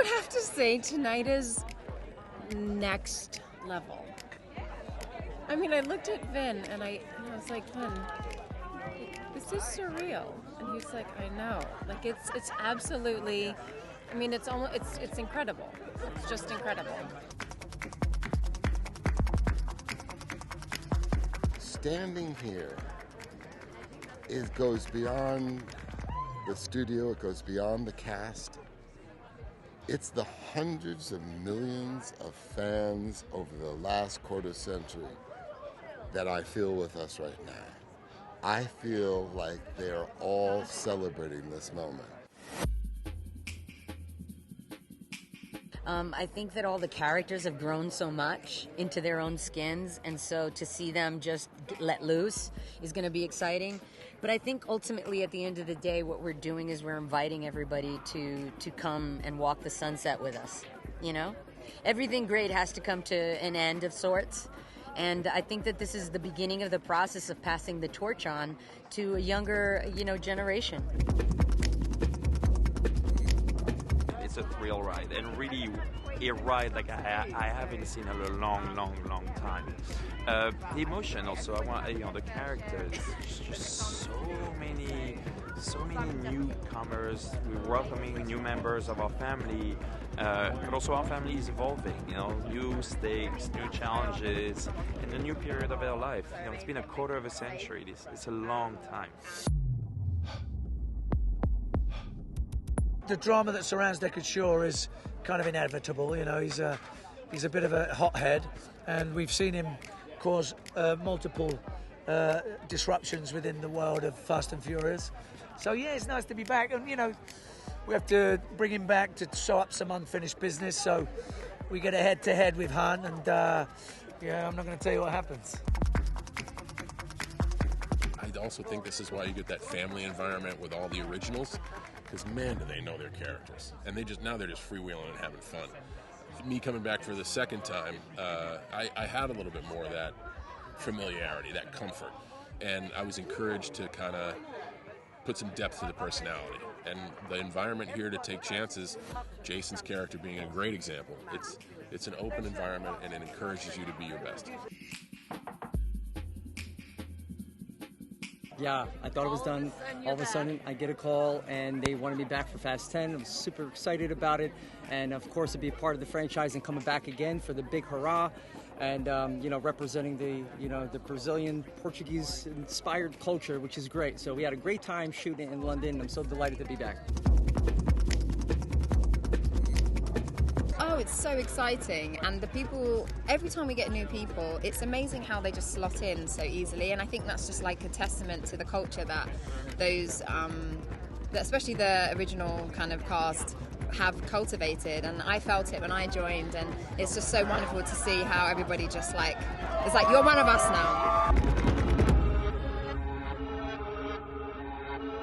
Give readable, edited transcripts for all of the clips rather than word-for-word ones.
would have to say tonight is next level. I mean, I looked at Vin and I was like, Vin, this is surreal. And he's like, I know. Like it's absolutely, I mean, it's incredible. It's just incredible. Standing here, it goes beyond the studio, it goes beyond the cast. It's the hundreds of millions of fans over the last quarter century that I feel with us right now. I feel like they're all celebrating this moment. I think that all the characters have grown so much into their own skins, and so to see them just let loose is going to be exciting. But I think ultimately at the end of the day, what we're doing is we're inviting everybody to come and walk the sunset with us, you know? Everything great has to come to an end of sorts, and I think that this is the beginning of the process of passing the torch on to a younger, generation. It's a thrill ride, and really a ride like I haven't seen in a long time. The emotion also, I want, the characters, just so many newcomers. We're welcoming new members of our family, but also our family is evolving, new stakes, new challenges, and a new period of their life. It's been a quarter of a century. It's a long time. The drama that surrounds Deckard Shaw is kind of inevitable. He's a bit of a hothead, and we've seen him cause multiple disruptions within the world of Fast and Furious. So yeah, it's nice to be back, and we have to bring him back to sew up some unfinished business. So we get a head-to-head with Han, and I'm not going to tell you what happens. I also think this is why you get that family environment with all the originals. Because man, do they know their characters, and they're just freewheeling and having fun. Me coming back for the second time, I had a little bit more of that familiarity, that comfort, and I was encouraged to kind of put some depth to the personality and the environment here to take chances. Jason's character being a great example. It's an open environment, and it encourages you to be your best. Yeah, I thought it was done. All of a sudden, I get a call, and they wanted me back for Fast 10. I'm super excited about it, and of course, to be a part of the franchise and coming back again for the big hurrah, and representing the Brazilian, Portuguese-inspired culture, which is great. So we had a great time shooting in London. I'm so delighted to be back. Oh, it's so exciting, and the people, every time we get new people, it's amazing how they just slot in so easily, and I think that's just like a testament to the culture that those, that especially the original kind of cast have cultivated, and I felt it when I joined, and it's just so wonderful to see how everybody just it's like, you're one of us now.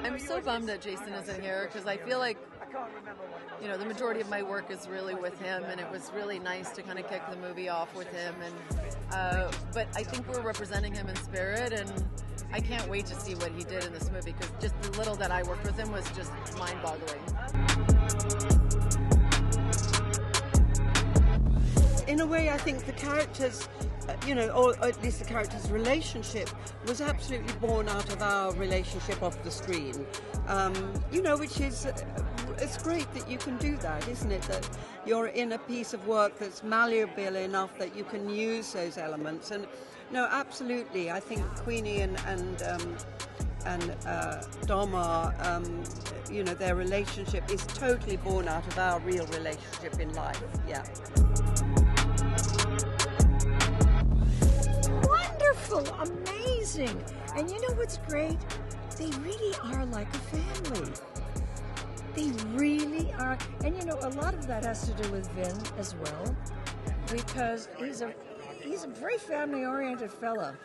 I'm so bummed that Jason isn't here, because I feel like the majority of my work is really with him, and it was really nice to kind of kick the movie off with him. And but I think we're representing him in spirit, and I can't wait to see what he did in this movie, because just the little that I worked with him was just mind-boggling. In a way, I think the characters, or at least the characters' relationship was absolutely born out of our relationship off the screen. Which is, it's great that you can do that, isn't it? That you're in a piece of work that's malleable enough that you can use those elements. And no, absolutely, I think Queenie and Dom are, their relationship is totally born out of our real relationship in life. Yeah. Wonderful, amazing. And you know what's great? They really are like a family. They really are. And a lot of that has to do with Vin as well, because he's a very family-oriented fella.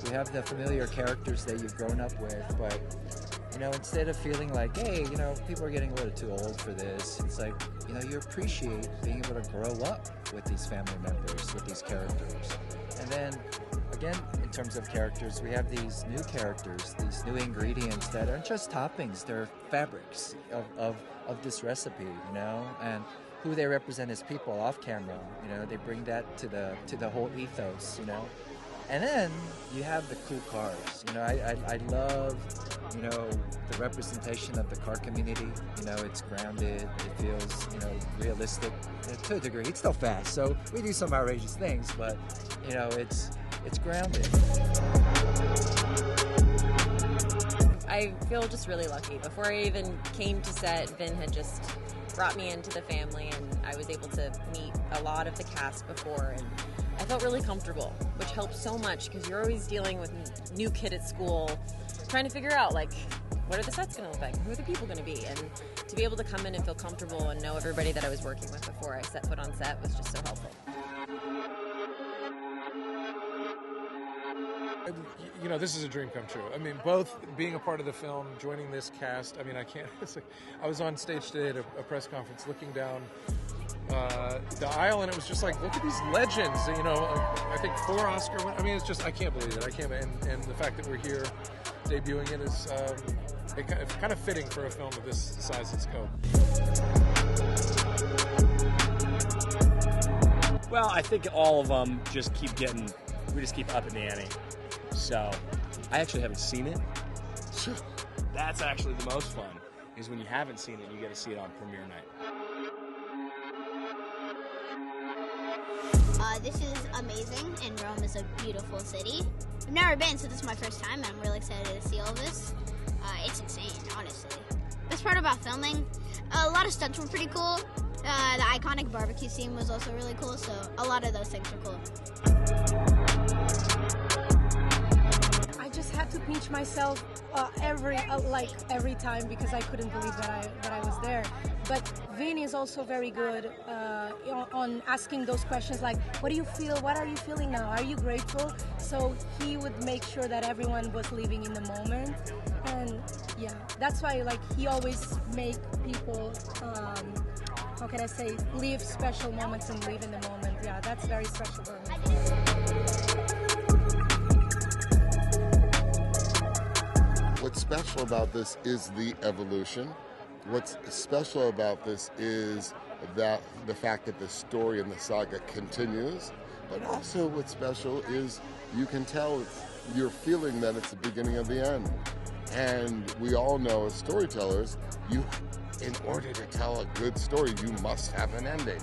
You have the familiar characters that you've grown up with, but instead of feeling like, hey, people are getting a little too old for this, it's like, you appreciate being able to grow up with these family members, with these characters. And then again, in terms of characters, we have these new characters, these new ingredients that aren't just toppings, they're fabrics of this recipe, you know, and who they represent as people off camera, you know, they bring that to the whole ethos, you know. And then you have the cool cars. You know, I love, you know, the representation of the car community. You know, it's grounded. It feels, you know, realistic to a degree. It's still fast, so we do some outrageous things, but, you know, it's grounded. I feel just really lucky. Before I even came to set, Vin had just brought me into the family, and I was able to meet a lot of the cast before, and I felt really comfortable, which helps so much because you're always dealing with a new kid at school, trying to figure out, like, what are the sets going to look like? Who are the people going to be? And to be able to come in and feel comfortable and know everybody that I was working with before I set foot on set was just so helpful. You know, this is a dream come true. I mean, both being a part of the film, joining this cast. I mean, I can't. It's like, I was on stage today at a press conference, looking down the aisle, and it was just like, look at these legends. You know, I think 4 Oscar. I mean, it's just, I can't believe it. I can't. And the fact that we're here debuting it is it's kind of fitting for a film of this size and scope. Well, I think all of them just keep getting. We just keep upping the ante. So, I actually haven't seen it. So, that's actually the most fun, is when you haven't seen it and you get to see it on premiere night. This is amazing, and Rome is a beautiful city. I've never been, so this is my first time, and I'm really excited to see all this. It's insane, honestly. Best part about filming, a lot of stunts were pretty cool. The iconic barbecue scene was also really cool, so a lot of those things were cool. I just had to pinch myself every time because I couldn't believe that I was there. But Vin is also very good on asking those questions like, what do you feel? What are you feeling now? Are you grateful? So he would make sure that everyone was living in the moment. And yeah, that's why he always make people, how can I say, live special moments and live in the moment. Yeah, that's very special for me. What's special about this is the evolution. What's special about this is that the fact that the story and the saga continues, but also what's special is you can tell you're feeling that it's the beginning of the end. And we all know as storytellers, in order to tell a good story, you must have an ending.